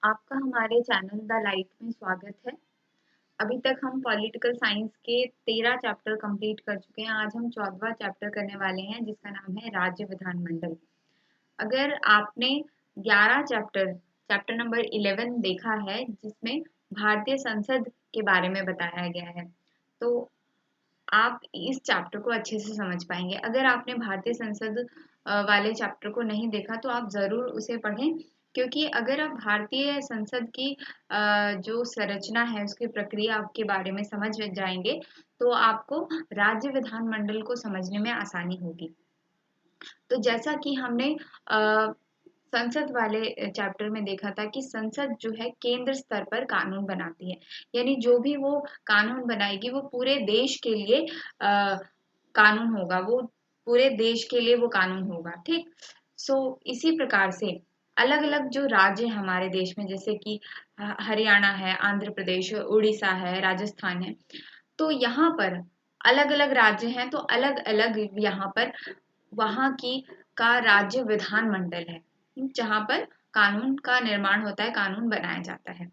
आपका हमारे channel the light में स्वागत है। अभी तक हम पॉलिटिकल साइंस के 13 चैप्टर कंप्लीट कर चुके हैं। आज हम 14वां चैप्टर करने वाले हैं जिसका नाम है राज्य विधानमंडल। अगर आपने 11 चैप्टर नंबर 11 देखा है जिसमें भारतीय संसद के बारे में बताया गया है, तो आप इस चैप्टर को अच्छे से समझ पाएंगे। अगर आपने भारतीय संसद वाले चैप्टर को नहीं देखा तो आप ज़रूर उसे पढ़ें, क्योंकि अगर आप भारतीय संसद की जो संरचना है उसकी प्रक्रिया के बारे में समझ जाएंगे तो आपको राज्य विधानमंडल को समझने में आसानी होगी। तो जैसा कि हमने संसद वाले चैप्टर में देखा था कि संसद जो है केंद्र स्तर पर कानून बनाती है, यानी जो भी वो कानून बनाएगी वो पूरे देश के लिए कानून होगा, वो पूरे देश के लिए वो कानून होगा। ठीक, सो इसी प्रकार से अलग अलग जो राज्य हैं हमारे देश में, जैसे कि हरियाणा है, आंध्र प्रदेश, उड़ीसा है, राजस्थान है, तो यहाँ पर अलग अलग राज्य हैं, तो अलग अलग यहाँ पर वहाँ की का राज्य विधानमंडल है जहाँ पर कानून का निर्माण होता है, कानून बनाया जाता है।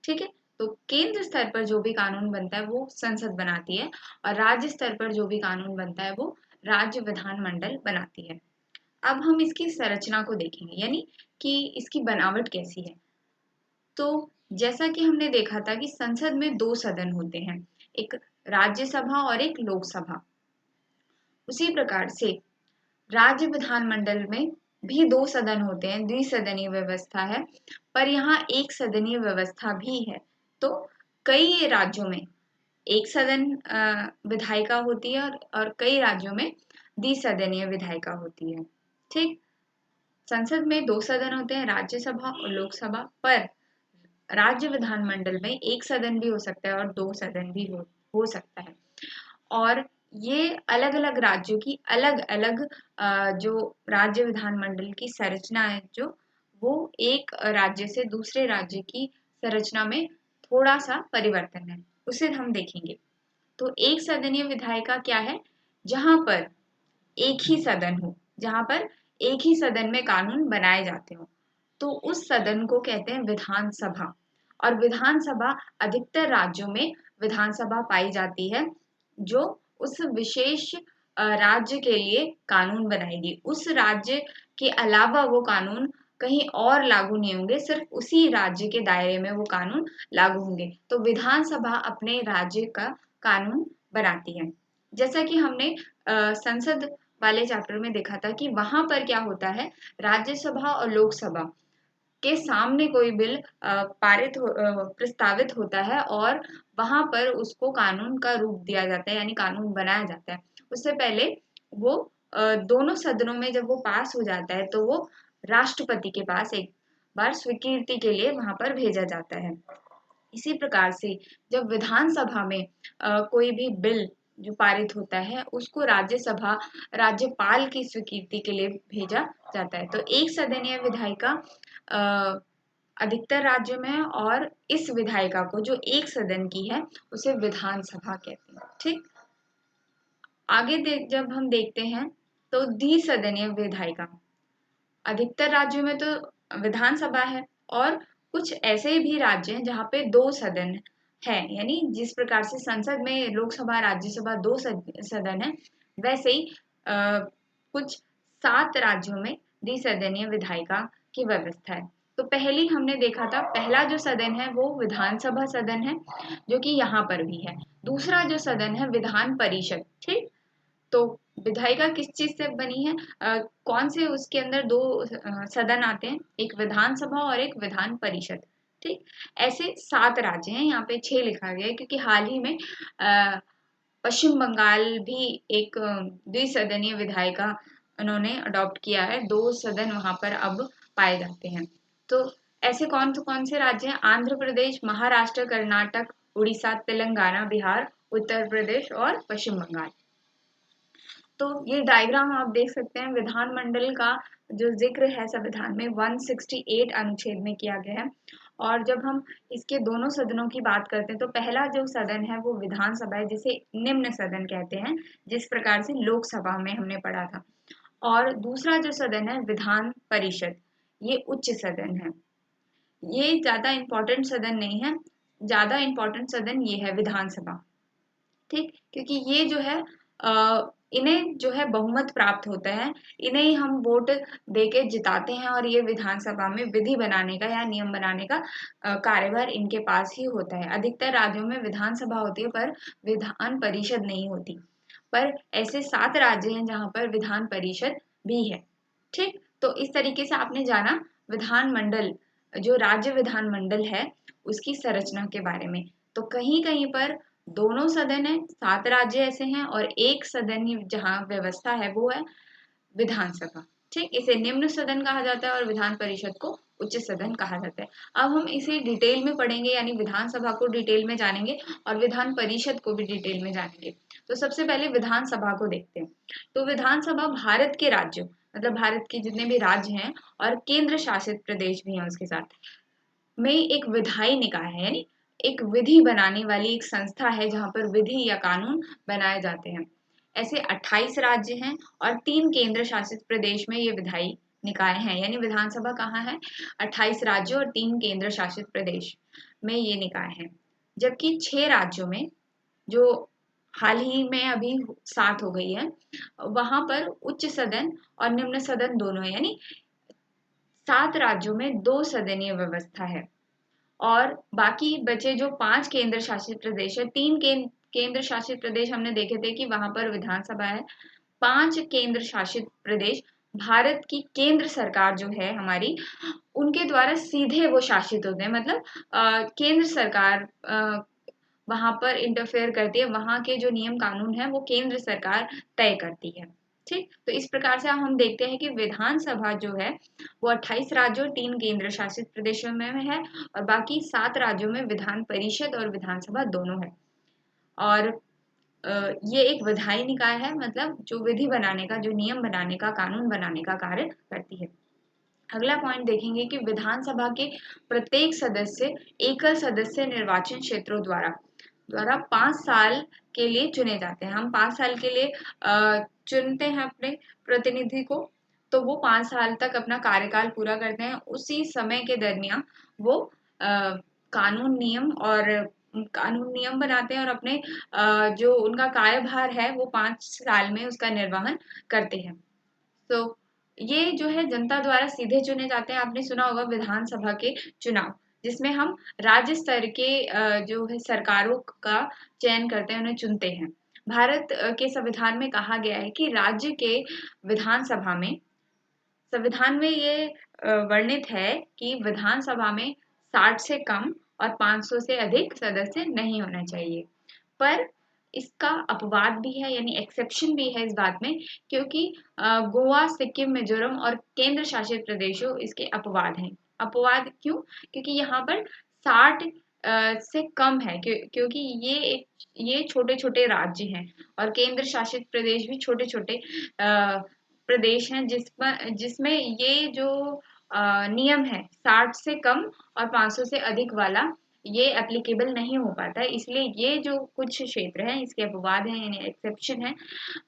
ठीक है, तो केंद्र स्तर पर जो भी कानून बनता है वो संसद बनाती है और राज्य स्तर पर जो भी कानून बनता है वो राज्य विधानमंडल बनाती है। अब हम इसकी संरचना को देखेंगे, यानी कि इसकी बनावट कैसी है। तो जैसा कि हमने देखा था कि संसद में 2 सदन होते हैं, एक राज्यसभा और एक लोकसभा। उसी प्रकार से राज्य विधानमंडल में भी 2 सदन होते हैं, द्विसदनीय व्यवस्था है, पर यहाँ एक सदनीय व्यवस्था भी है। तो कई राज्यों में एक सदन विधायिका होती है और कई राज्यों में द्विसदनीय विधायिका होती है। ठीक, संसद में 2 सदन होते हैं, राज्यसभा और लोकसभा, पर राज्य विधानमंडल में एक सदन भी हो सकता है और 2 सदन भी हो सकता है। और ये अलग अलग राज्यों की अलग अलग जो राज्य विधानमंडल की संरचना है, जो वो एक राज्य से दूसरे राज्य की संरचना में थोड़ा सा परिवर्तन है, उसे हम देखेंगे। तो एक सदनीय विधायिका क्या है? जहां पर एक ही सदन हो, जहां पर एक ही सदन में कानून बनाए जाते हो, तो उस सदन को कहते हैं विधानसभा। और विधानसभा अधिकतर राज्यों में विधानसभा पाई जाती है जो उस विशेष राज्य के लिए कानून बनाएगी। उस राज्य के अलावा वो कानून कहीं और लागू नहीं होंगे, सिर्फ उसी राज्य के दायरे में वो कानून लागू होंगे। तो विधानसभा अपने राज्य का कानून बनाती है। जैसा कि हमने संसद वाले चैप्टर में देखा था कि वहां पर क्या होता है, राज्यसभा और लोकसभा के सामने कोई बिल प्रस्तावित होता है और वहां पर उसको कानून का रूप दिया जाता है, यानी कानून बनाया जाता है। उससे पहले वो दोनों सदनों में जब वो पास हो जाता है तो वो राष्ट्रपति के पास एक बार स्वीकृति के लिए वहां पर भेजा जाता है। इसी प्रकार से जब विधानसभा में कोई भी बिल जो पारित होता है उसको राज्यसभा राज्यपाल की स्वीकृति के लिए भेजा जाता है। तो एक सदनीय विधायिका अधिकतर राज्यों में है और इस विधायिका को जो एक सदन की है उसे विधानसभा कहते हैं। ठीक, आगे जब हम देखते हैं तो द्विसदनीय विधायिका, अधिकतर राज्यों में तो विधानसभा है और कुछ ऐसे भी राज्य हैं जहाँ पे 2 सदन है, यानी जिस प्रकार से संसद में लोकसभा राज्यसभा 2 सदन है, वैसे ही कुछ 7 राज्यों में द्विसदनीय विधायिका की व्यवस्था है। तो पहली हमने देखा था, पहला जो सदन है वो विधानसभा सदन है जो कि यहाँ पर भी है। दूसरा जो सदन है विधान परिषद। ठीक, तो विधायिका किस चीज से बनी है, कौन से उसके अंदर 2 सदन आते हैं, एक विधानसभा और एक विधान परिषद। ठीक, ऐसे 7 राज्य हैं, यहाँ पे 6 लिखा गया है क्योंकि हाल ही में पश्चिम बंगाल भी एक द्विसदनीय विधायिका उन्होंने अडॉप्ट किया है, 2 सदन वहां पर अब पाए जाते हैं। तो ऐसे कौन से राज्य हैं? आंध्र प्रदेश, महाराष्ट्र, कर्नाटक, उड़ीसा, तेलंगाना, बिहार, उत्तर प्रदेश और पश्चिम बंगाल। तो ये डायग्राम आप देख सकते हैं, विधानमंडल का जो जिक्र है संविधान में 168 अनुच्छेद में किया गया है। और जब हम इसके दोनों सदनों की बात करते हैं तो पहला जो सदन है वो विधानसभा है, जिसे निम्न सदन कहते हैं, जिस प्रकार से लोकसभा में हमने पढ़ा था। और दूसरा जो सदन है विधान परिषद, ये उच्च सदन है। ये ज्यादा इम्पोर्टेंट सदन नहीं है, ज्यादा इम्पोर्टेंट सदन ये है विधानसभा। ठीक, क्योंकि ये जो है इन्हें जो है बहुमत प्राप्त होता है, इन्हें ही हम वोट देके जिताते हैं और ये विधानसभा में विधि बनाने का या नियम बनाने का कार्यभार इनके पास ही होता है। अधिकतर राज्यों में विधानसभा होती है पर विधान परिषद नहीं होती, पर ऐसे 7 राज्य हैं जहां पर विधान परिषद भी है। ठीक, तो इस तरीके से आपने जाना विधानमंडल, जो राज्य विधानमंडल है उसकी संरचना के बारे में। तो कहीं कहीं पर दोनों सदन है, 7 राज्य ऐसे हैं और एक सदन ही जहाँ व्यवस्था है वो है विधानसभा। ठीक, इसे निम्न सदन कहा जाता है और विधान परिषद को उच्च सदन कहा जाता है। अब हम इसे डिटेल में पढ़ेंगे, यानी विधानसभा को डिटेल में जानेंगे और विधान परिषद को भी डिटेल में जानेंगे। तो सबसे पहले विधानसभा को देखते हैं। तो विधानसभा भारत के राज्यों, मतलब भारत के जितने भी राज्य हैं और केंद्र शासित प्रदेश भी हैं उसके साथ में एक विधायी निकाय है, यानी एक विधि बनाने वाली एक संस्था है जहां पर विधि या कानून बनाए जाते हैं। ऐसे 28 राज्य हैं और 3 केंद्र शासित प्रदेश में ये विधायी निकाय हैं, यानी विधानसभा कहाँ है, 28 राज्यों और 3 केंद्र शासित प्रदेश में ये निकाय हैं। जबकि 6 राज्यों में, जो हाल ही में अभी 7 हो गई है, वहां पर उच्च सदन और निम्न सदन दोनों है, यानी 7 राज्यों में 2 सदनीय व्यवस्था है। और बाकी बचे जो 5 केंद्र शासित प्रदेश है, 3 केंद्र शासित प्रदेश हमने देखे थे कि वहां पर विधानसभा है। 5 केंद्र शासित प्रदेश भारत की केंद्र सरकार जो है हमारी, उनके द्वारा सीधे वो शासित होते हैं, मतलब केंद्र सरकार वहां पर इंटरफेयर करती है, वहां के जो नियम कानून है वो केंद्र सरकार तय करती है। ठीक, तो इस प्रकार से हम देखते हैं कि विधानसभा जो है वो 28 राज्यों और 3 केंद्र शासित प्रदेशों में है और बाकी 7 राज्यों में विधान परिषद और विधानसभा दोनों है। और ये एक विधायी निकाय है, मतलब जो विधि बनाने का, जो नियम बनाने का, कानून बनाने का कार्य करती है। अगला पॉइंट देखेंगे कि विधानसभा के प्रत्येक सदस्य एकल सदस्य निर्वाचन क्षेत्रों द्वारा 5 साल के लिए चुने जाते हैं। हम 5 साल के लिए चुनते हैं अपने प्रतिनिधि को, तो वो 5 साल तक अपना कार्यकाल पूरा करते हैं। उसी समय के दरमियान वो कानून नियम बनाते हैं और अपने जो उनका कार्यभार है वो 5 साल में उसका निर्वहन करते हैं। तो ये जो है जनता द्वारा सीधे चुने जाते हैं। आपने सुना होगा विधानसभा के चुनाव, जिसमें हम राज्य स्तर के जो है सरकारों का चयन करते हैं, उन्हें चुनते हैं। भारत के संविधान में कहा गया है कि राज्य के विधानसभा में, संविधान में ये वर्णित है कि विधानसभा में 60 से कम और 500 से अधिक सदस्य नहीं होना चाहिए। पर इसका अपवाद भी है, यानी एक्सेप्शन भी है इस बात में, क्योंकि गोवा, सिक्किम, मिजोरम और केंद्र शासित प्रदेशों इसके अपवाद हैं। अपवाद क्यों? क्योंकि यहाँ पर 60 से कम है, क्योंकि ये छोटे छोटे राज्य हैं और केंद्र शासित प्रदेश भी छोटे छोटे प्रदेश हैं, जिसमें ये जो नियम है 60 से कम और 500 से अधिक वाला, ये एप्लीकेबल नहीं हो पाता है। इसलिए ये जो कुछ क्षेत्र हैं इसके अपवाद हैं, यानी एक्सेप्शन है।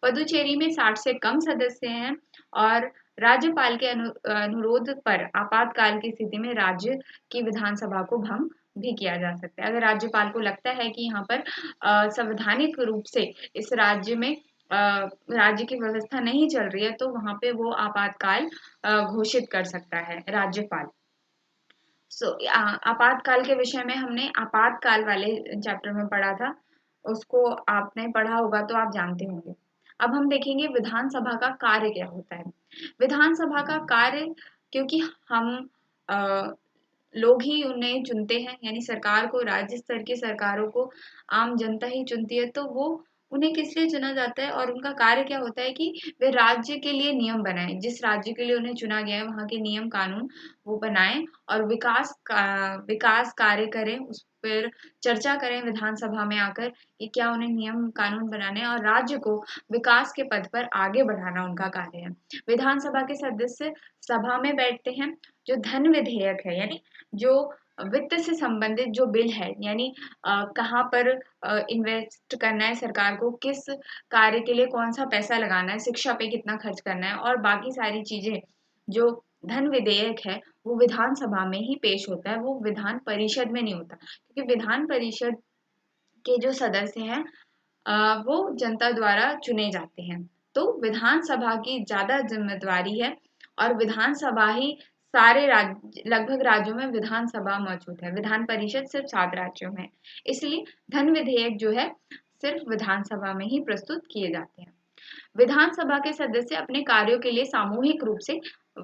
पुदुचेरी में 60 से कम सदस्य हैं और राज्यपाल के अनुरोध पर आपातकाल की स्थिति में राज्य की विधानसभा को भंग भी किया जा सकता है। अगर राज्यपाल को लगता है कि यहाँ पर संवैधानिक रूप से इस राज्य में राज्य की व्यवस्था नहीं चल रही है, तो वहां पे वो आपातकाल घोषित कर सकता है राज्यपाल। आपातकाल के विषय में हमने आपातकाल वाले चैप्टर में पढ़ा था, उसको आपने पढ़ा होगा तो आप जानते होंगे। अब हम देखेंगे विधानसभा का कार्य क्या होता है। विधानसभा का कार्य, क्योंकि हम लोग ही उन्हें चुनते हैं, यानी सरकार को, राज्य स्तर की सरकारों को आम जनता ही चुनती है, तो वो उन्हें किस लिए चुना जाता है और उनका कार्य क्या होता है कि वे राज्य के लिए नियम बनाएं। जिस राज्य के लिए उन्हें चुना गया है वहां के नियम कानून वो बनाएं और विकास कार्य करें, उस पर चर्चा करें विधानसभा में आकर कि क्या उन्हें नियम कानून बनाने और राज्य को विकास के पथ पर आगे बढ़ाना उनका कार्य है। विधानसभा के सदस्य सभा में बैठते हैं। जो धन विधेयक है, यानी जो वित्त से संबंधित जो बिल है, यानी कहाँ पर इन्वेस्ट करना है सरकार को, किस कार्य के लिए कौन सा पैसा लगाना है, शिक्षा पे कितना खर्च करना है और बाकी सारी चीजें जो धन विधेयक है वो विधानसभा में ही पेश होता है, वो विधान परिषद में नहीं होता, क्योंकि विधान परिषद के जो सदस्य हैं वो जनता द्वारा चुने जाते हैं। तो विधानसभा की ज्यादा जिम्मेदारी है और विधानसभा ही सारे राज्य, लगभग राज्यों में विधानसभा मौजूद है। विधान परिषद सिर्फ 7 राज्यों में, इसलिए धन विधेयक जो है सिर्फ विधानसभा में ही प्रस्तुत किए जाते हैं। विधानसभा के सदस्य अपने कार्यों के लिए सामूहिक रूप से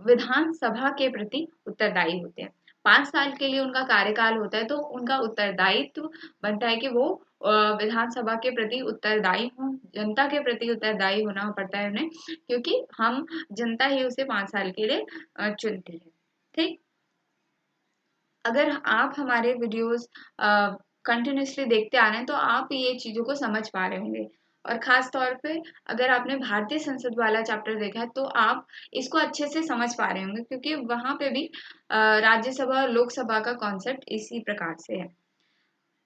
विधानसभा के प्रति उत्तरदायी होते हैं। 5 साल के लिए उनका कार्यकाल होता है, तो उनका उत्तरदायित्व बनता है कि वो विधानसभा के प्रति उत्तरदायी हों, जनता के प्रति उत्तरदायी होना पड़ता है उन्हें, क्योंकि हम जनता ही उसे 5 साल के लिए चुनती है। ठीक, अगर आप हमारे वीडियोस कंटिन्यूसली देखते आ रहे हैं तो आप ये चीजों को समझ पा रहे होंगे। और खास तौर पे अगर आपने भारतीय संसद वाला चैप्टर देखा है तो आप इसको अच्छे से समझ पा रहे होंगे, क्योंकि वहां पे भी राज्यसभा और लोकसभा का कॉन्सेप्ट इसी प्रकार से है।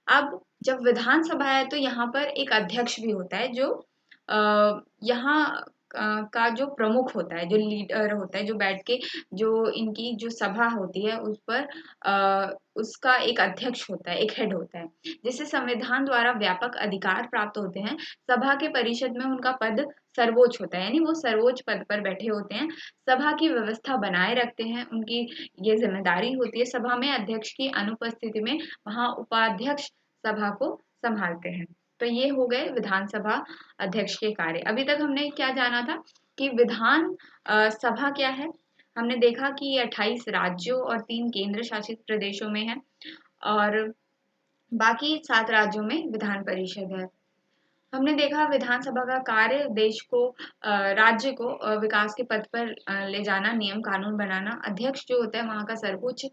अब जब विधानसभा है तो यहाँ पर एक अध्यक्ष भी होता है, जो यहाँ का जो प्रमुख होता है, जो लीडर होता है, जो बैठ के जो इनकी जो सभा होती है उस पर उसका एक अध्यक्ष होता है, एक हेड होता है, जिसे संविधान द्वारा व्यापक अधिकार प्राप्त होते हैं। सभा के परिषद में उनका पद सर्वोच्च होता है, यानी वो सर्वोच्च पद पर बैठे होते हैं, सभा की व्यवस्था बनाए रखते हैं, उनकी ये जिम्मेदारी होती है। सभा में अध्यक्ष की अनुपस्थिति में वहां उपाध्यक्ष सभा को संभालते हैं। तो ये हो गए विधानसभा अध्यक्ष के कार्य। अभी तक हमने क्या जाना था कि विधान सभा क्या है। हमने देखा कि ये 28 राज्यों और 3 केंद्र शासित प्रदेशों में है, और बाकी 7 राज्यों में विधान परिषद है। हमने देखा विधानसभा का कार्य देश को राज्य को विकास के पथ पर ले जाना, नियम कानून बनाना। अध्यक्ष जो होता है वहां का सर्वोच्च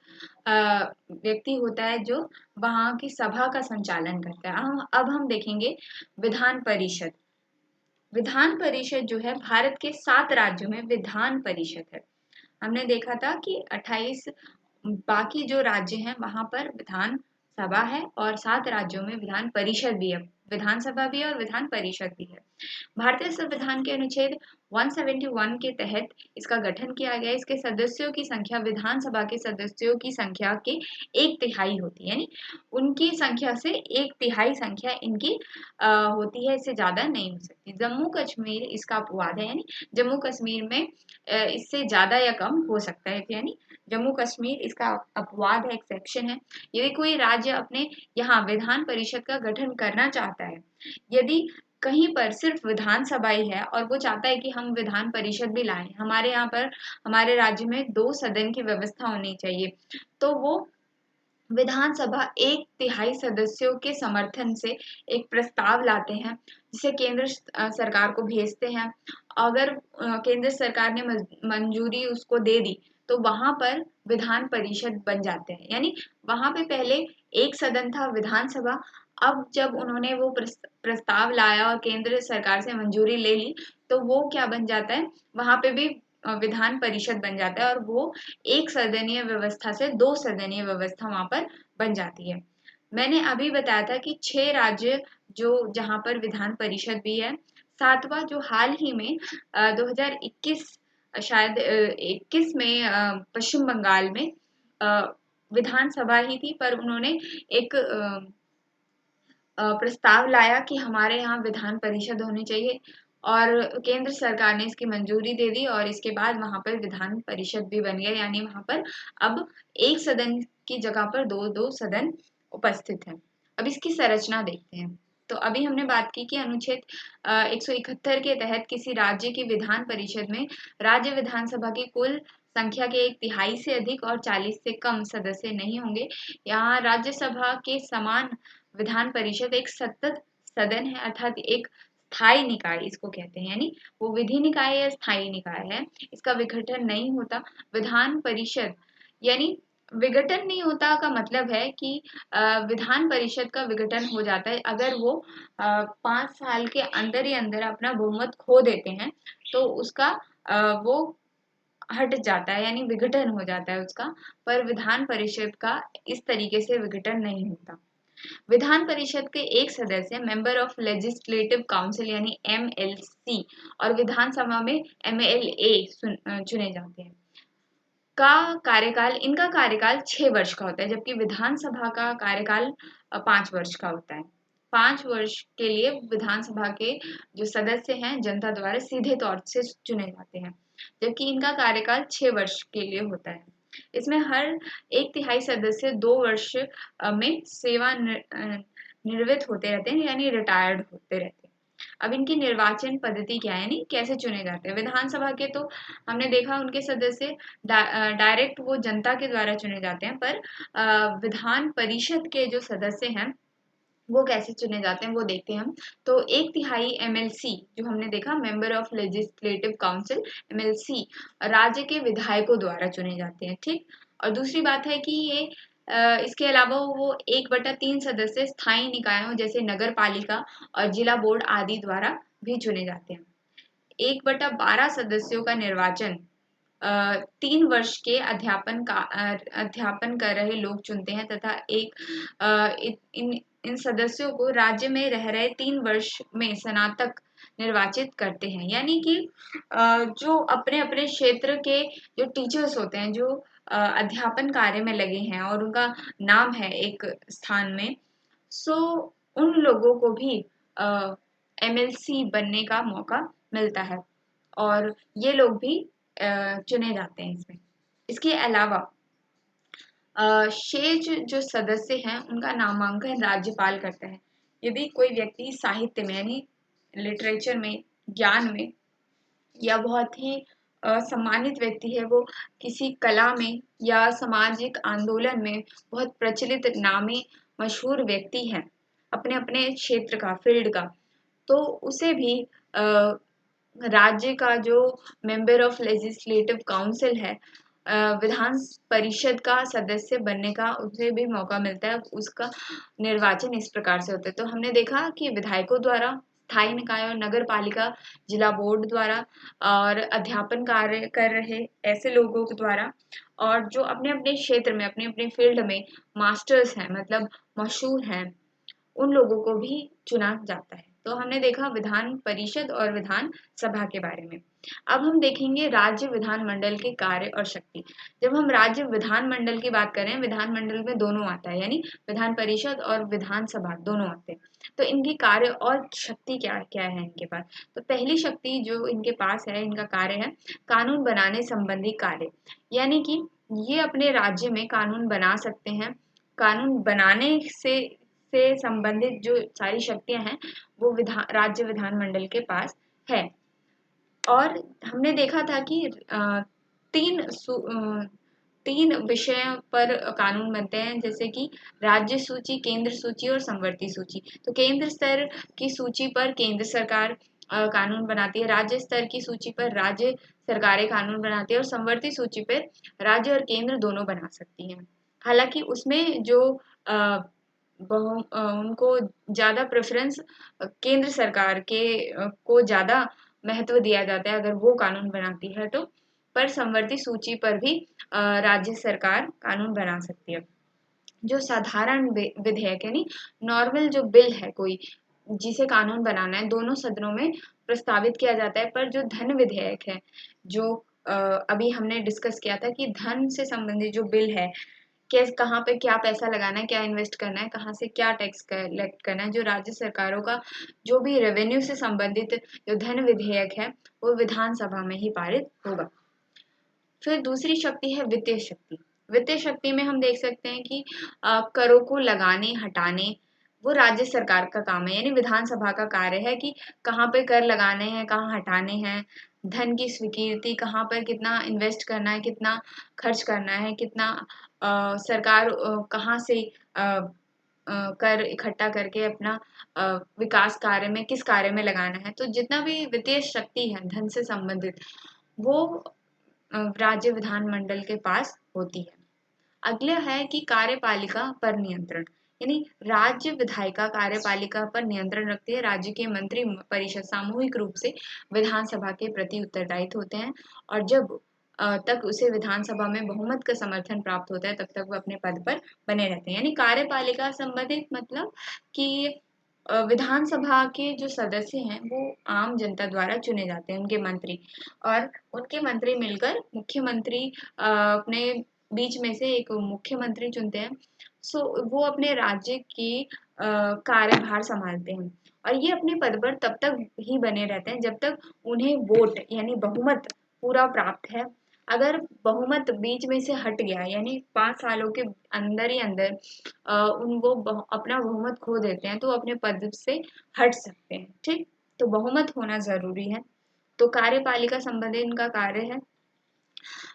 व्यक्ति होता है, जो वहां की सभा का संचालन करता है। अब हम देखेंगे विधान परिषद। विधान परिषद जो है भारत के 7 राज्यों में विधान परिषद है। हमने देखा था कि 28 बाकी जो राज्य हैं वहां पर विधान सभा है और 7 राज्यों में विधान परिषद भी है, विधानसभा भी है और विधान परिषद भी है। भारतीय संविधान के अनुच्छेद 171 के तहत इसका गठन किया गया। इसके सदस्यों की संख्या विधानसभा के सदस्यों की संख्या के 1/3 होती है, यानी उनकी संख्या से 1/3 संख्या इनकी होती है, इससे ज्यादा नहीं हो सकती। जम्मू कश्मीर इसका अपवाद है, यानी जम्मू कश्मीर में इससे ज्यादा या कम हो सकता है, यानी जम्मू कश्मीर इसका अपवाद है, एक्सेप्शन है। यदि कोई राज्य अपने यहाँ विधान परिषद का गठन करना चाहता है, यदि कहीं पर सिर्फ विधानसभा ही है और वो चाहता है कि हम विधान परिषद भी लाएं, हमारे यहाँ पर हमारे राज्य में 2 सदन की व्यवस्था होनी चाहिए, तो वो विधानसभा 1/3 सदस्यों के समर्थन से एक प्रस्ताव लाते हैं, जिसे केंद्र सरकार को भेजते हैं। अगर केंद्र सरकार ने मंजूरी उसको दे दी तो वहां पर विधान परिषद बन जाते हैं, यानी वहां पे पहले एक सदन था विधानसभा। अब जब उन्होंने वो प्रस्ताव लाया और केंद्र सरकार से मंजूरी ले ली, तो वो क्या बन जाता है, वहां पे भी विधान परिषद बन जाता है और वो एक सदनीय व्यवस्था से 2 सदनीय व्यवस्था वहां पर बन जाती है। मैंने अभी बताया था कि 6 राज्य जो जहां पर विधान परिषद भी है। 7वां जो हाल ही में 2021 शायद 21 में पश्चिम बंगाल में विधानसभा ही थी, पर उन्होंने एक प्रस्ताव लाया कि हमारे यहाँ विधान परिषद होनी चाहिए, और केंद्र सरकार ने इसकी मंजूरी दे दी और इसके बाद वहां पर विधान परिषद भी बन गया, यानी वहां पर अब एक सदन की जगह पर 2 सदन उपस्थित है। अब इसकी संरचना देखते हैं। तो अभी हमने बात की कि अनुच्छेद 171 के तहत किसी राज्य की विधान परिषद में राज्य विधानसभा की कुल संख्या के 1/3 से अधिक और 40 से कम सदस्य नहीं होंगे। यहाँ राज्यसभा के समान विधान परिषद एक सतत सदन है, अर्थात एक स्थायी निकाय इसको कहते हैं, यानी वो विधि निकाय या स्थायी निकाय है। इसका विघटन नहीं होता। विधान परिषद यानी विघटन नहीं होता का मतलब है कि विधान परिषद का विघटन हो जाता है अगर वो 5 साल के अंदर ही अंदर अपना बहुमत खो देते हैं, तो उसका वो हट जाता है, यानी विघटन हो जाता है उसका। पर विधान परिषद का इस तरीके से विघटन नहीं होता। विधान परिषद के एक सदस्य मेंबर ऑफ लेजिस्लेटिव काउंसिल यानी MLC और विधानसभा में MLA चुने जाते हैं। का कार्यकाल, इनका कार्यकाल 6 वर्ष का होता है, जबकि विधानसभा का कार्यकाल 5 वर्ष का होता है। 5 वर्ष के लिए विधानसभा के जो सदस्य हैं जनता द्वारा सीधे तौर से चुने जाते हैं, जबकि इनका कार्यकाल 6 वर्ष के लिए होता है। इसमें हर 1/3 सदस्य 2 वर्ष में निवृत्त होते रहते हैं, यानी रिटायर्ड होते रहते हैं। अब इनकी निर्वाचन पद्धति क्या है, यानी कैसे चुने जाते हैं। विधानसभा के तो हमने देखा उनके सदस्य डायरेक्ट वो जनता के द्वारा चुने जाते हैं, पर विधान परिषद के जो सदस्य हैं वो कैसे चुने जाते हैं वो देखते हैं हम। तो 1/3 MLC जो हमने देखा, member of legislative council, MLC राज्य के विधायकों द्वारा चुने जाते हैं, ठीक। और दूसरी बात है कि ये इसके अलावा वो 1/3 सदस्य स्थायी निकायों जैसे नगर पालिका और जिला बोर्ड आदि द्वारा भी चुने जाते हैं। 1/12 सदस्यों का निर्वाचन 3 वर्ष के अध्यापन कर रहे लोग चुनते हैं, तथा इन सदस्यों को राज्य में रह रहे 3 वर्ष में स्नातक निर्वाचित करते हैं। यानी कि जो अपने अपने क्षेत्र के जो टीचर्स होते हैं, जो अध्यापन कार्य में लगे हैं और उनका नाम है एक स्थान में, सो उन लोगों को भी MLC बनने का मौका मिलता है और ये लोग भी चुने जाते हैं इसमें। इसके अलावा शेष जो सदस्य हैं उनका नामांकन राज्यपाल करता है। यदि कोई व्यक्ति साहित्य में यानी लिटरेचर में, ज्ञान में, या बहुत ही सम्मानित व्यक्ति है, वो किसी कला में या सामाजिक आंदोलन में बहुत प्रचलित नामी मशहूर व्यक्ति है अपने अपने क्षेत्र का, फील्ड का, तो उसे भी राज्य का जो मेंबर ऑफ लेजिस्लेटिव काउंसिल है, विधान परिषद का सदस्य बनने का उसे भी मौका मिलता है। उसका निर्वाचन इस प्रकार से होता है। तो हमने देखा कि विधायकों द्वारा, स्थायी निकाय और नगर पालिका, जिला बोर्ड द्वारा और अध्यापन कार्य कर रहे ऐसे लोगों के द्वारा, और जो अपने अपने क्षेत्र में, अपने अपने फील्ड में मास्टर्स हैं, मतलब मशहूर हैं, उन लोगों को भी चुना जाता है। तो हमने देखा विधान परिषद और विधान सभा के बारे में। अब हम देखेंगे राज्य विधानमंडल के कार्य और शक्ति। जब हम राज्य विधानमंडल की बात करें, विधानमंडल में दोनों आता है, यानी विधान परिषद और विधानसभा दोनों आते हैं। तो इनकी कार्य और शक्ति क्या क्या है इनके पास। तो पहली शक्ति जो इनके पास है, इनका कार्य है कानून बनाने संबंधी कार्य, यानी कि ये अपने राज्य में कानून बना सकते हैं। कानून बनाने से संबंधित जो सारी शक्तियां हैं वो राज्य विधानमंडल के पास है। और हमने देखा था कि तीन विषयों पर कानून बनते हैं, जैसे कि राज्य सूची, केंद्र सूची और संवर्ती सूची। तो केंद्र स्तर की सूची पर केंद्र सरकार कानून बनाती है, राज्य स्तर की सूची पर राज्य सरकारें कानून बनाती है और संवर्ती सूची पर राज्य और केंद्र दोनों बना सकती हैं। हालांकि उसमें जो उनको ज्यादा प्रेफरेंस केंद्र सरकार के को ज्यादा महत्व दिया जाता है अगर वो कानून बनाती है तो। पर संवर्ती सूची पर भी राज्य सरकार कानून बना सकती है। जो साधारण विधेयक यानी नॉर्मल जो बिल है कोई, जिसे कानून बनाना है, दोनों सदनों में प्रस्तावित किया जाता है। पर जो धन विधेयक है, जो अभी हमने डिस्कस किया था कि धन से संबंधित जो बिल है, कैसे, कहाँ पे क्या पैसा लगाना है, क्या इन्वेस्ट करना है, कहाँ से क्या टैक्स कलेक्ट करना है, जो राज्य सरकारों का जो भी रेवेन्यू से संबंधित जो धन विधेयक है वो विधानसभा में ही पारित होगा। फिर दूसरी शक्ति है वित्तीय शक्ति। वित्तीय शक्ति में हम देख सकते हैं कि करों को लगाने, हटाने वो राज्य सरकार का काम है, यानी विधानसभा का कार्य है कि कहाँ पे कर लगाने हैं, कहाँ हटाने हैं, धन की स्वीकृति, कहाँ पर कितना इन्वेस्ट करना है, कितना खर्च करना है, कितना सरकार कहाँ से कर इकट्ठा करके अपना विकास कार्य में, किस कार्य में लगाना है। तो जितना भी वित्तीय शक्ति है धन से संबंधित, वो राज्य विधानमंडल के पास होती है। अगला है कि कार्यपालिका पर नियंत्रण, यानी राज्य विधायिका कार्यपालिका पर नियंत्रण रखती है। राज्य के मंत्री परिषद सामूहिक रूप से विधानसभा के प्रति उत्तरदायित्व होते हैं, और जब तक उसे विधानसभा में बहुमत का समर्थन प्राप्त होता है तब तक वो अपने पद पर बने रहते हैं। यानी कार्यपालिका संबंधित मतलब कि विधानसभा के जो सदस्य हैं वो आम जनता द्वारा चुने जाते हैं, उनके मंत्री, और उनके मंत्री मिलकर मुख्यमंत्री अपने बीच में से एक मुख्यमंत्री चुनते हैं। सो वो अपने राज्य की कार्यभार संभालते हैं, और ये अपने पद पर तब तक ही बने रहते हैं जब तक उन्हें वोट यानी बहुमत पूरा प्राप्त है। अगर बहुमत बीच में से हट गया यानी 5 सालों के अंदर ही अंदर अपना बहुमत खो देते हैं तो अपने पद से हट सकते हैं। ठीक, तो बहुमत होना जरूरी है। तो कार्यपालिका संबंधी इनका कार्य है।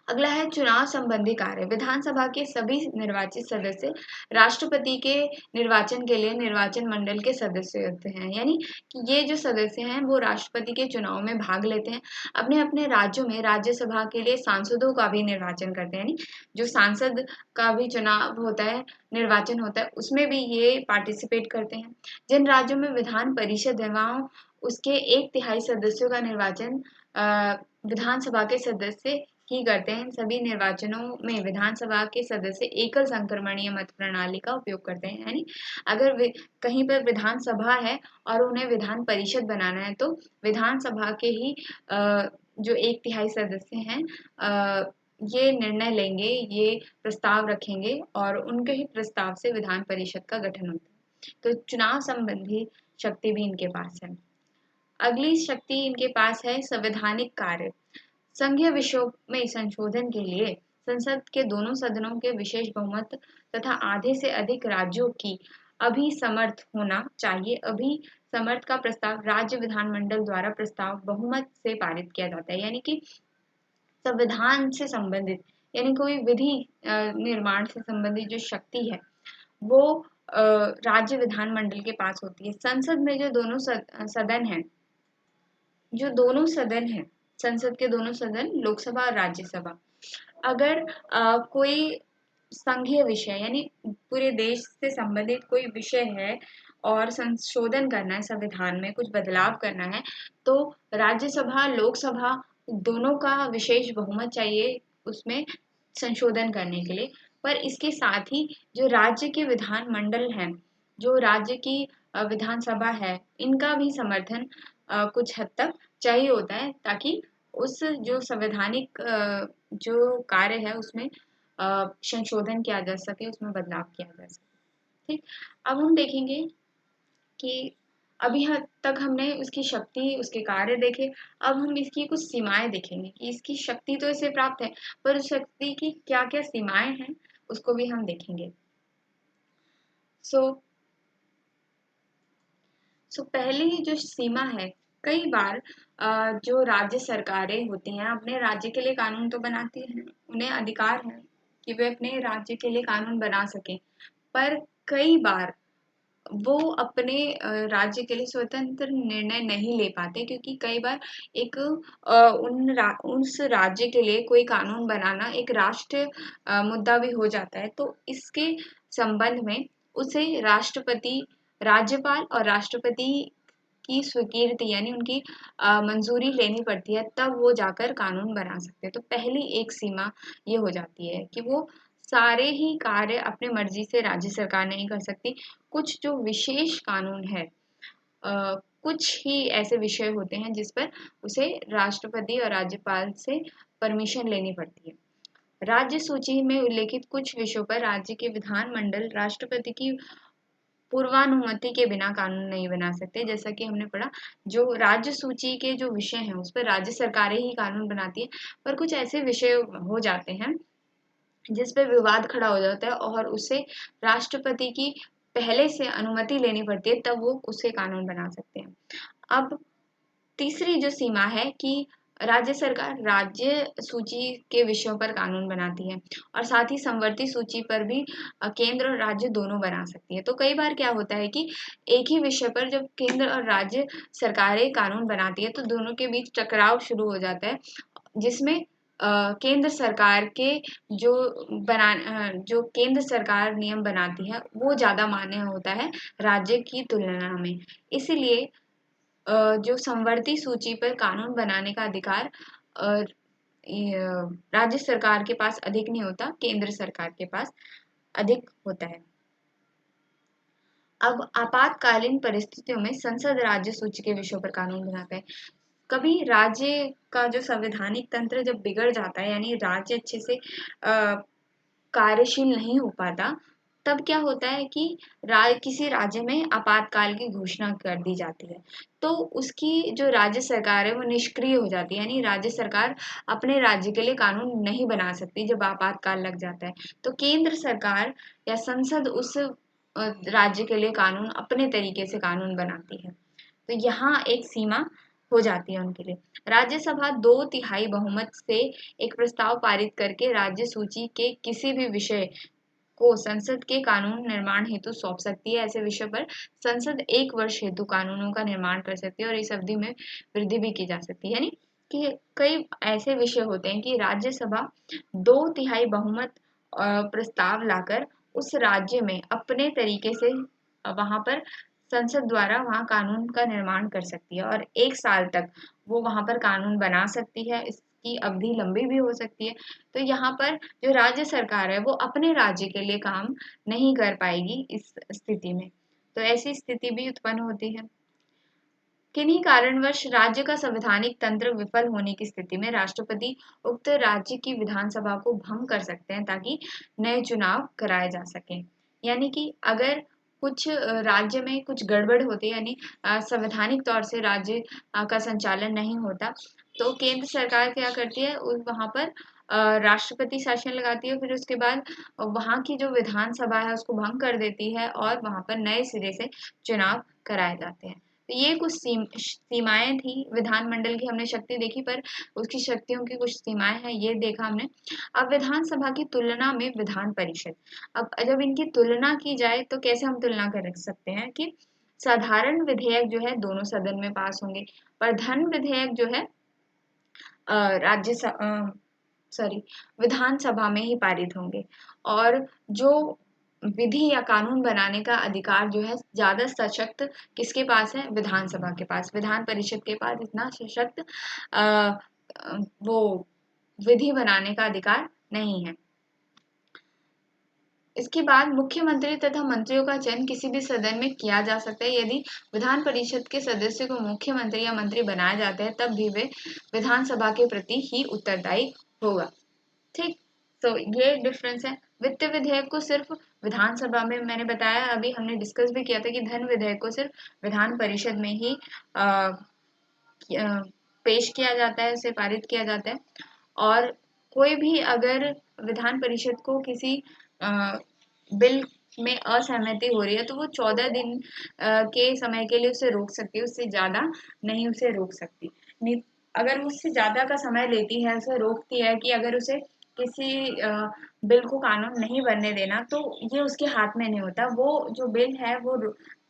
अगला है चुनाव संबंधी कार्य। विधानसभा के सभी निर्वाचित सदस्य राष्ट्रपति के निर्वाचन के लिए निर्वाचन मंडल के सदस्य होते हैं, यानी कि ये जो सदस्य हैं वो राष्ट्रपति के चुनाव में भाग लेते हैं। अपने अपने राज्यों में राज्यसभा के लिए सांसदों का भी निर्वाचन करते हैं, यानी जो सांसद का भी चुनाव होता है, निर्वाचन होता है, उसमें भी ये पार्टिसिपेट करते हैं। जिन राज्यों में विधान परिषद है वहाँ उसके 1/3 सदस्यों का निर्वाचन विधानसभा के सदस्य ही करते हैं। सभी निर्वाचनों में विधानसभा के सदस्य एकल संक्रमणीय मत प्रणाली का उपयोग करते हैं, यानी अगर कहीं पर विधानसभा है और उन्हें विधान परिषद बनाना है तो विधानसभा के ही जो 1/3 सदस्य हैं ये निर्णय लेंगे, ये प्रस्ताव रखेंगे और उनके ही प्रस्ताव से विधान परिषद का गठन होता है। तो चुनाव संबंधी शक्ति भी इनके पास है। अगली शक्ति इनके पास है संवैधानिक कार्य। संघीय विषयों में संशोधन के लिए संसद के दोनों सदनों के विशेष बहुमत तथा आधे से अधिक राज्यों की अभिसमर्थ होना चाहिए। अभिसमर्थ का प्रस्ताव राज्य विधानमंडल द्वारा प्रस्ताव बहुमत से पारित किया जाता है, यानी कि संविधान से संबंधित यानी कोई विधि निर्माण से संबंधित जो शक्ति है वो राज्य विधानमंडल के पास होती है। संसद में जो दोनों सदन हैं, जो दोनों सदन हैं, संसद के दोनों सदन लोकसभा और राज्यसभा, अगर कोई संघीय विषय यानी पूरे देश से संबंधित कोई विषय है और संशोधन करना है, संविधान में कुछ बदलाव करना है, तो राज्यसभा लोकसभा दोनों का विशेष बहुमत चाहिए उसमें संशोधन करने के लिए। पर इसके साथ ही जो राज्य के विधानमंडल हैं, जो राज्य की विधानसभा है, इनका भी समर्थन कुछ हद तक चाहिए होता है ताकि उस जो संवैधानिक जो कार्य है उसमें संशोधन किया जा सके, उसमें बदलाव किया जा सके। ठीक, अब हम देखेंगे कि अभी हद तक हमने उसकी शक्ति, उसके कार्य देखे। अब हम इसकी कुछ सीमाएं देखेंगे कि इसकी शक्ति तो इसे प्राप्त है पर उस शक्ति की क्या क्या सीमाएं हैं उसको भी हम देखेंगे। सो पहली जो सीमा है, कई बार जो राज्य सरकारें होती हैं अपने राज्य के लिए कानून तो बनाती हैं, उन्हें अधिकार है कि वे अपने राज्य के लिए कानून बना सकें, पर कई बार वो अपने राज्य के लिए स्वतंत्र निर्णय नहीं ले पाते क्योंकि कई बार एक उस राज्य के लिए कोई कानून बनाना एक राष्ट्रीय मुद्दा भी हो जाता है। तो इसके संबंध में उसे राष्ट्रपति, राज्यपाल और राष्ट्रपति की स्वीकृति यानी उनकी मंजूरी लेनी पड़ती है, तब वो जाकर कानून बना सकते हैं। तो पहली एक सीमा ये हो जाती है कि वो सारे ही कार्य अपने मर्जी से राज्य सरकार नहीं कर सकती। कुछ जो विशेष कानून है, कुछ ही ऐसे विषय होते हैं जिस पर उसे राष्ट्रपति और राज्यपाल से परमिशन लेनी पड़ती है। राज्य सूची में उल्लेखित कुछ विषयों पर राज्य के विधानमंडल राष्ट्रपति की पूर्वानुमति के बिना कानून नहीं बना सकते। जैसा कि हमने पढ़ा, जो राज्य सूची के जो विषय हैं उस पर राज्य सरकारें ही कानून बनाती है, पर कुछ ऐसे विषय हो जाते हैं जिस पे विवाद खड़ा हो जाता है और उसे राष्ट्रपति की पहले से अनुमति लेनी पड़ती है, तब वो उसे कानून बना सकते हैं। अब तीसरी जो सीमा है कि राज्य सरकार राज्य सूची के विषयों पर कानून बनाती है और साथ ही समवर्ती सूची पर भी केंद्र और राज्य दोनों बना सकती है। तो कई बार क्या होता है कि एक ही विषय पर जब केंद्र और राज्य सरकारें कानून बनाती है तो दोनों के बीच टकराव शुरू हो जाता है, जिसमें केंद्र सरकार के जो केंद्र सरकार नियम बनाती है वो ज़्यादा मान्य होता है राज्य की तुलना में। इसीलिए जो समवर्ती सूची पर कानून बनाने का अधिकार राज्य सरकार के पास अधिक नहीं होता, केंद्र सरकार के पास अधिक होता है। अब आपातकालीन परिस्थितियों में संसद राज्य सूची के विषयों पर कानून बनाता है। कभी राज्य का जो संवैधानिक तंत्र जब बिगड़ जाता है, यानी राज्य अच्छे से कार्यशील नहीं हो पाता, तब क्या होता है कि किसी राज्य में आपातकाल की घोषणा कर दी जाती है, तो उसकी जो राज्य सरकार है वो निष्क्रिय हो जाती है, यानी राज्य सरकार अपने राज्य के लिए कानून नहीं बना सकती जब आपातकाल लग जाता है। तो केंद्र सरकार या संसद उस राज्य के लिए कानून अपने तरीके से कानून बनाती है। तो यहाँ एक सीमा हो जाती है उनके लिए। राज्यसभा 2/3 बहुमत से एक प्रस्ताव पारित करके राज्य सूची के किसी भी विषय को संसद के कानून निर्माण हेतु सौंप सकती है। ऐसे विषय पर संसद 1 वर्ष हेतु कानूनों का निर्माण कर सकती है और इस अवधि में वृद्धि भी की जा सकती है। यानी कि कई ऐसे विषय होते हैं कि राज्यसभा 2/3 बहुमत प्रस्ताव लाकर उस राज्य में अपने तरीके से वहां पर संसद द्वारा वहां कानून का निर्माण कर सकती है और 1 साल तक वो वहां पर कानून बना सकती है। इसकी अवधि लंबी भी हो सकती है। तो यहाँ पर जो राज्य सरकार है वो अपने राज्य के लिए काम नहीं कर पाएगी इस स्थिति में। तो ऐसी स्थिति भी उत्पन्न होती है। किन्हीं कारणवश राज्य का संवैधानिक तंत्र विफल होने की स्थिति में राष्ट्रपति उक्त राज्य की विधानसभा को भंग कर सकते हैं ताकि नए चुनाव कराए जा सके। यानी कि अगर कुछ राज्य में कुछ गड़बड़ होती है, यानी संवैधानिक तौर से राज्य का संचालन नहीं होता, तो केंद्र सरकार क्या करती है, वहां पर राष्ट्रपति शासन लगाती है, फिर उसके बाद वहां की जो विधानसभा है उसको भंग कर देती है और वहां पर नए सिरे से चुनाव कराए जाते हैं। तो ये कुछ सीमाएं थी विधानमंडल की। हमने शक्ति देखी, पर उसकी शक्तियों की कुछ सीमाएं हैं, ये देखा हमने। अब विधानसभा की तुलना में विधान परिषद, अब जब इनकी तुलना की जाए तो कैसे हम तुलना कर सकते हैं कि साधारण विधेयक जो है दोनों सदन में पास होंगे, पर धन विधेयक जो है राज्य सॉरी विधानसभा में ही पारित होंगे। और जो विधि या कानून बनाने का अधिकार जो है ज्यादा सशक्त किसके पास है, विधानसभा के पास। विधान परिषद के पास इतना सशक्त वो विधि बनाने का अधिकार नहीं है। इसके बाद मुख्यमंत्री तथा मंत्रियों का चयन किसी भी सदन में किया जा सकता है। यदि विधान परिषद के सदस्य को मुख्यमंत्री या मंत्री बनाया जाता है तब भी वे विधानसभा के प्रति ही उत्तरदायी होगा। ठीक, तो ये डिफरेंस है। वित्त विधेयक को सिर्फ विधानसभा में, मैंने बताया अभी हमने डिस्कस भी किया था कि धन विधेयक को सिर्फ विधान परिषद में ही पेश किया जाता है, उसे पारित किया जाता है। और कोई भी अगर विधान परिषद को किसी बिल में असहमति हो रही है तो वो 14 दिन के समय के लिए उसे रोक सकती है, उससे ज्यादा नहीं उसे रोक सकती। अगर उससे ज्यादा का समय लेती है, उसे रोकती है कि अगर उसे किसी बिल को कानून नहीं बनने देना, तो ये उसके हाथ में नहीं होता। वो जो बिल है वो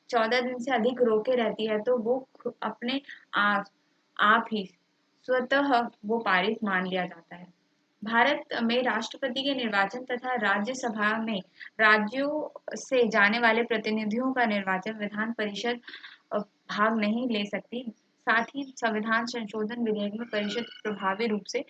14 दिन से अधिक रोके रहती है तो वो अपने आप ही स्वतः वो पारित मान लिया जाता है। भारत में राष्ट्रपति के निर्वाचन तथा राज्यसभा में राज्यों से जाने वाले प्रतिनिधियों का निर्वाचन विधान परिषद भाग नहीं ले सकती। साथ ही संविधान संशोधन विधेयक में परिषद प्रभावी रूप से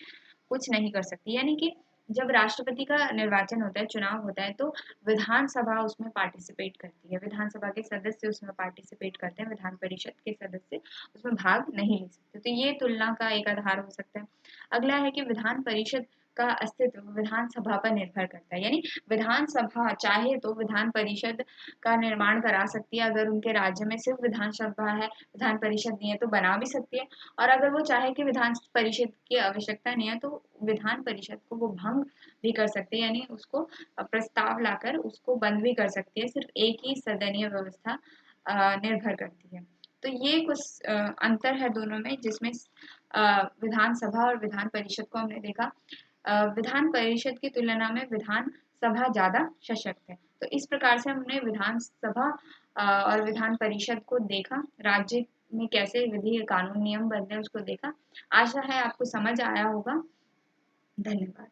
कुछ नहीं कर सकती। यानी कि जब राष्ट्रपति का निर्वाचन होता है, चुनाव होता है, तो विधानसभा उसमें पार्टिसिपेट करती है, विधानसभा के सदस्य उसमें पार्टिसिपेट करते हैं, विधान परिषद के सदस्य उसमें भाग नहीं ले सकते। तो ये तुलना का एक आधार हो सकता है। अगला है कि विधान परिषद का अस्तित्व विधानसभा पर निर्भर करता है। यानी विधानसभा चाहे तो विधान परिषद का निर्माण करा सकती है। अगर उनके राज्य में सिर्फ विधानसभा है, विधान परिषद नहीं है, तो बना भी सकती है। और अगर वो चाहे कि विधान परिषद की आवश्यकता नहीं है तो विधान परिषद को वो भंग भी कर सकती है, यानी उसको प्रस्ताव लाकर उसको बंद भी कर सकती है। सिर्फ एक ही सदनीय व्यवस्था निर्भर करती है। तो ये कुछ अंतर है दोनों में, जिसमें विधानसभा और विधान परिषद को हमने देखा। विधान परिषद की तुलना में विधान सभा ज्यादा सशक्त है। तो इस प्रकार से हमने विधानसभा और विधान परिषद को देखा, राज्य में कैसे विधि कानून नियम बनते हैं उसको देखा। आशा है आपको समझ आया होगा। धन्यवाद।